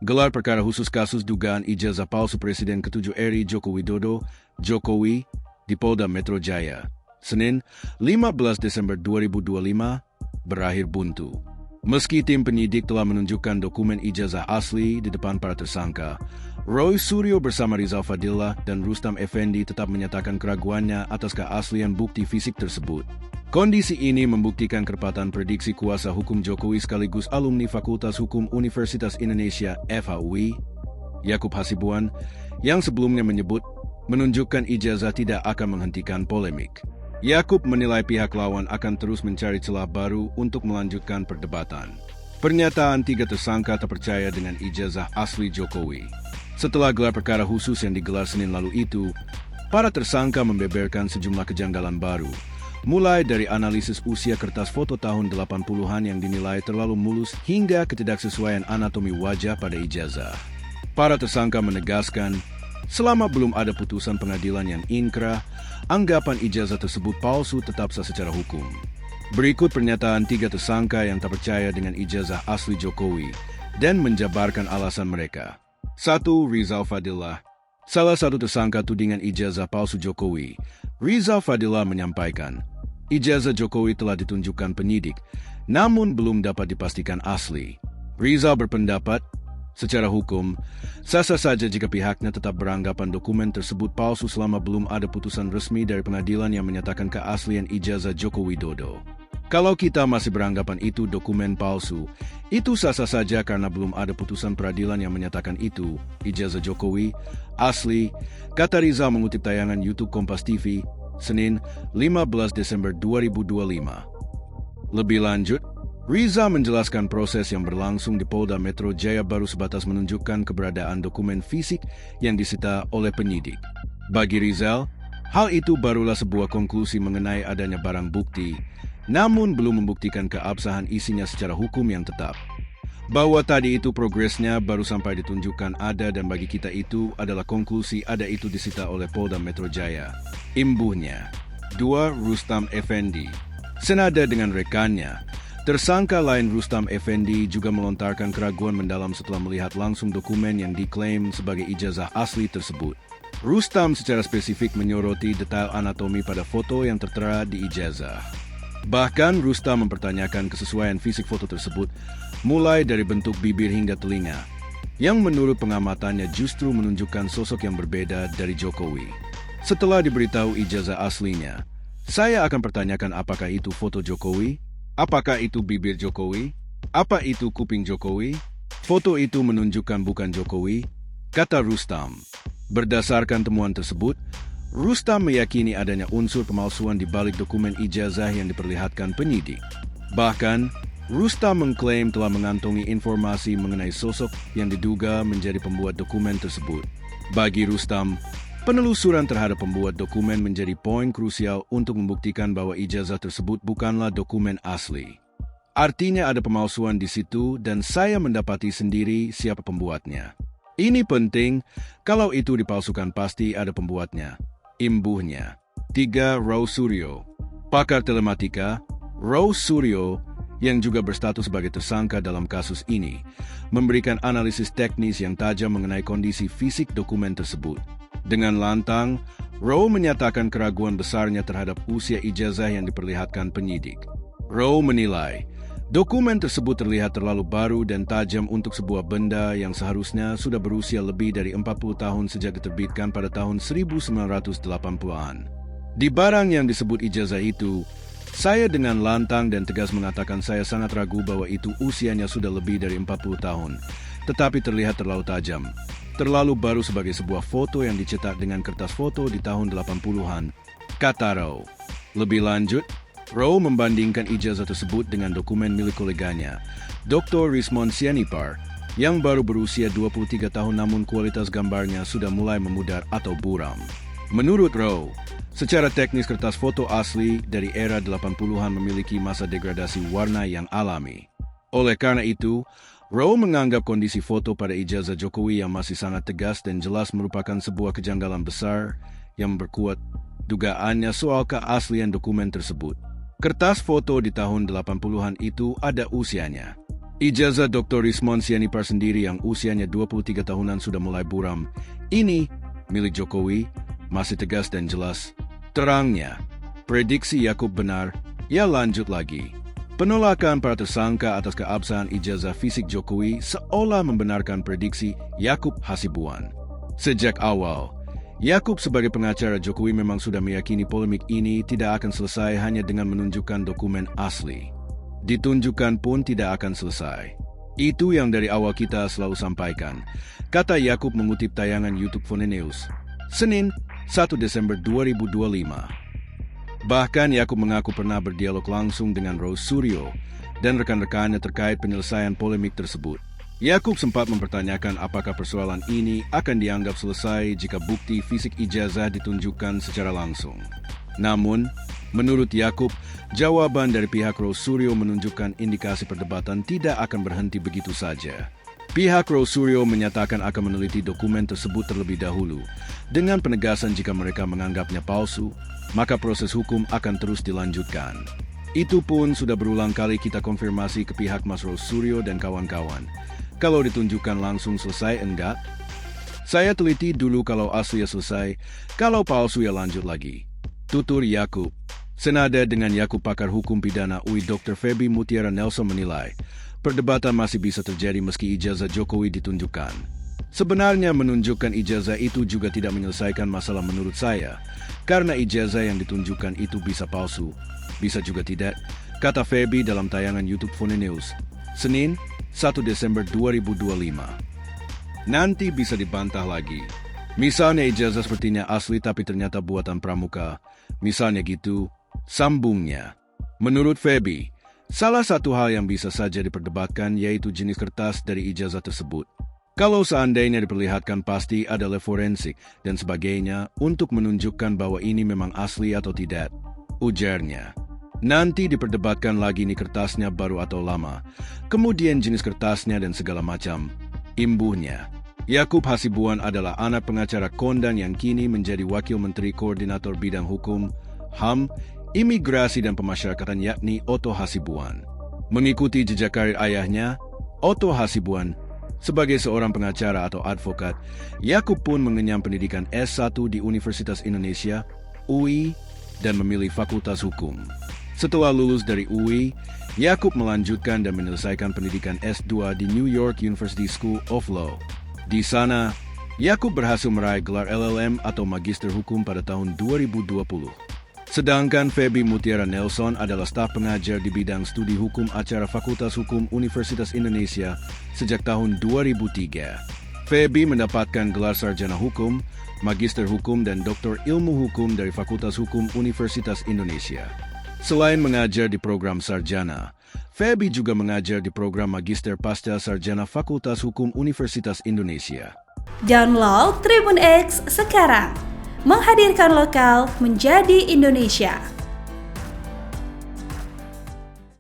Gelar perkara khusus kasus dugaan ijazah palsu Presiden ke-7 RI Joko Widodo, Jokowi, di Polda Metro Jaya. Senin, 15 Desember 2025, berakhir buntu. Meski tim penyidik telah menunjukkan dokumen ijazah asli di depan para tersangka, Roy Suryo bersama Rizal Fadillah dan Rustam Effendi tetap menyatakan keraguannya atas keaslian bukti fisik tersebut. Kondisi ini membuktikan kerapatan prediksi kuasa hukum Jokowi sekaligus alumni Fakultas Hukum Universitas Indonesia FHUI, Yakub Hasibuan, yang sebelumnya menunjukkan ijazah tidak akan menghentikan polemik. Yakub menilai pihak lawan akan terus mencari celah baru untuk melanjutkan perdebatan. Pernyataan tiga tersangka terpercaya dengan ijazah asli Jokowi. Setelah gelar perkara khusus yang digelar Senin lalu itu, para tersangka membeberkan sejumlah kejanggalan baru, mulai dari analisis usia kertas foto tahun 80-an yang dinilai terlalu mulus hingga ketidaksesuaian anatomi wajah pada ijazah. Para tersangka menegaskan, selama belum ada putusan pengadilan yang inkrah, anggapan ijazah tersebut palsu tetap sah secara hukum. Berikut pernyataan tiga tersangka yang tak percaya dengan ijazah asli Jokowi dan menjabarkan alasan mereka. 1. Rizal Fadillah. Salah satu tersangka tudingan ijazah palsu Jokowi, Rizal Fadillah menyampaikan, ijazah Jokowi telah ditunjukkan penyidik, namun belum dapat dipastikan asli. Rizal berpendapat, secara hukum, sah-sah saja jika pihaknya tetap beranggapan dokumen tersebut palsu selama belum ada putusan resmi dari pengadilan yang menyatakan keaslian ijazah Joko Widodo. Kalau kita masih beranggapan itu dokumen palsu, itu sah-sah saja karena belum ada putusan peradilan yang menyatakan itu ijazah Jokowi asli, kata Rizal mengutip tayangan YouTube Kompas TV, Senin, 15 Desember 2025. Lebih lanjut, Rizal menjelaskan proses yang berlangsung di Polda Metro Jaya baru sebatas menunjukkan keberadaan dokumen fisik yang disita oleh penyidik. Bagi Rizal, hal itu barulah sebuah konklusi mengenai adanya barang bukti, namun belum membuktikan keabsahan isinya secara hukum yang tetap. Bahwa tadi itu progresnya baru sampai ditunjukkan ada dan bagi kita itu adalah konklusi ada itu disita oleh Polda Metro Jaya. Imbuhnya. 2. Rustam Effendi. Senada dengan rekannya, tersangka lain Rustam Effendi juga melontarkan keraguan mendalam setelah melihat langsung dokumen yang diklaim sebagai ijazah asli tersebut. Rustam secara spesifik menyoroti detail anatomi pada foto yang tertera di ijazah. Bahkan Rustam mempertanyakan kesesuaian fisik foto tersebut, mulai dari bentuk bibir hingga telinga, yang menurut pengamatannya justru menunjukkan sosok yang berbeda dari Jokowi. Setelah diberitahu ijazah aslinya, saya akan pertanyakan apakah itu foto Jokowi? Apakah itu bibir Jokowi? Apa itu kuping Jokowi? Foto itu menunjukkan bukan Jokowi, kata Rustam. Berdasarkan temuan tersebut, Rustam meyakini adanya unsur pemalsuan di balik dokumen ijazah yang diperlihatkan penyidik. Bahkan, Rustam mengklaim telah mengantongi informasi mengenai sosok yang diduga menjadi pembuat dokumen tersebut. Bagi Rustam, penelusuran terhadap pembuat dokumen menjadi poin krusial untuk membuktikan bahwa ijazah tersebut bukanlah dokumen asli. Artinya ada pemalsuan di situ dan saya mendapati sendiri siapa pembuatnya. Ini penting, kalau itu dipalsukan pasti ada pembuatnya. Imbuhnya. 3. Roy Suryo. Pakar telematika, Roy Suryo, yang juga berstatus sebagai tersangka dalam kasus ini, memberikan analisis teknis yang tajam mengenai kondisi fisik dokumen tersebut. Dengan lantang, Roy menyatakan keraguan besarnya terhadap usia ijazah yang diperlihatkan penyidik. Roy menilai, dokumen tersebut terlihat terlalu baru dan tajam untuk sebuah benda yang seharusnya sudah berusia lebih dari 40 tahun sejak diterbitkan pada tahun 1980-an. Di barang yang disebut ijazah itu, saya dengan lantang dan tegas mengatakan saya sangat ragu bahwa itu usianya sudah lebih dari 40 tahun, tetapi terlihat terlalu tajam. Terlalu baru sebagai sebuah foto yang dicetak dengan kertas foto di tahun 80-an, kata Roy. Lebih lanjut, Roy membandingkan ijazah tersebut dengan dokumen milik koleganya, Dr. Rismond Sianipar, yang baru berusia 23 tahun namun kualitas gambarnya sudah mulai memudar atau buram. Menurut Roy, secara teknis kertas foto asli dari era 80-an memiliki masa degradasi warna yang alami. Oleh karena itu, Roy menganggap kondisi foto pada ijazah Jokowi yang masih sangat tegas dan jelas merupakan sebuah kejanggalan besar yang memperkuat dugaannya soal keaslian dokumen tersebut. Kertas foto di tahun 80-an itu ada usianya. Ijazah Dr. Rismon Sianipar sendiri yang usianya 23 tahunan sudah mulai buram. Ini milik Jokowi, masih tegas dan jelas. Terangnya, prediksi Yakub benar, ia lanjut lagi. Penolakan para tersangka atas keabsahan ijazah fisik Jokowi seolah membenarkan prediksi Yakub Hasibuan. Sejak awal, Yakub sebagai pengacara Jokowi memang sudah meyakini polemik ini tidak akan selesai hanya dengan menunjukkan dokumen asli. Ditunjukkan pun tidak akan selesai. Itu yang dari awal kita selalu sampaikan, kata Yakub mengutip tayangan YouTube Fone News, Senin, 1 Desember 2025. Bahkan Yakub mengaku pernah berdialog langsung dengan Rose Suryo dan rekan-rekannya terkait penyelesaian polemik tersebut. Yakub sempat mempertanyakan apakah persoalan ini akan dianggap selesai jika bukti fisik ijazah ditunjukkan secara langsung. Namun, menurut Yakub, jawaban dari pihak Rose Suryo menunjukkan indikasi perdebatan tidak akan berhenti begitu saja. Pihak Rose Suryo menyatakan akan meneliti dokumen tersebut terlebih dahulu, dengan penegasan jika mereka menganggapnya palsu, maka proses hukum akan terus dilanjutkan. Itu pun sudah berulang kali kita konfirmasi ke pihak Mas Rose Suryo dan kawan-kawan. Kalau ditunjukkan langsung selesai, enggak? Saya teliti dulu kalau asli ya selesai, kalau palsu ya lanjut lagi. Tutur Yakub. Senada dengan Yakub, pakar hukum pidana UI Dr. Feby Mutiara Nelson menilai, perdebatan masih bisa terjadi meski ijazah Jokowi ditunjukkan. Sebenarnya menunjukkan ijazah itu juga tidak menyelesaikan masalah menurut saya, karena ijazah yang ditunjukkan itu bisa palsu, bisa juga tidak, kata Feby dalam tayangan YouTube Fone News, Senin, 1 Desember 2025. Nanti bisa dibantah lagi. Misalnya ijazah sepertinya asli tapi ternyata buatan pramuka. Misalnya gitu, sambungnya. Menurut Feby, salah satu hal yang bisa saja diperdebatkan yaitu jenis kertas dari ijazah tersebut. Kalau seandainya diperlihatkan pasti ada lab forensik dan sebagainya untuk menunjukkan bahwa ini memang asli atau tidak, ujarnya. Nanti diperdebatkan lagi nih kertasnya baru atau lama, kemudian jenis kertasnya dan segala macam. Imbuhnya. Yakub Hasibuan adalah anak pengacara kondang yang kini menjadi Wakil Menteri Koordinator Bidang Hukum, HAM, Imigrasi dan Pemasyarakatan yakni Otto Hasibuan. Mengikuti jejak karir ayahnya, Otto Hasibuan, sebagai seorang pengacara atau advokat, Yakub pun mengenyam pendidikan S1 di Universitas Indonesia, UI, dan memilih Fakultas Hukum. Setelah lulus dari UI, Yakub melanjutkan dan menyelesaikan pendidikan S2 di New York University School of Law. Di sana, Yakub berhasil meraih gelar LLM atau Magister Hukum pada tahun 2020. Sedangkan Feby Mutiara Nelson adalah staf pengajar di bidang studi hukum acara Fakultas Hukum Universitas Indonesia sejak tahun 2003. Feby mendapatkan gelar Sarjana Hukum, Magister Hukum dan Doktor Ilmu Hukum dari Fakultas Hukum Universitas Indonesia. Selain mengajar di program Sarjana, Feby juga mengajar di program Magister Pasca Sarjana Fakultas Hukum Universitas Indonesia. Download Tribun X sekarang, menghadirkan lokal menjadi Indonesia.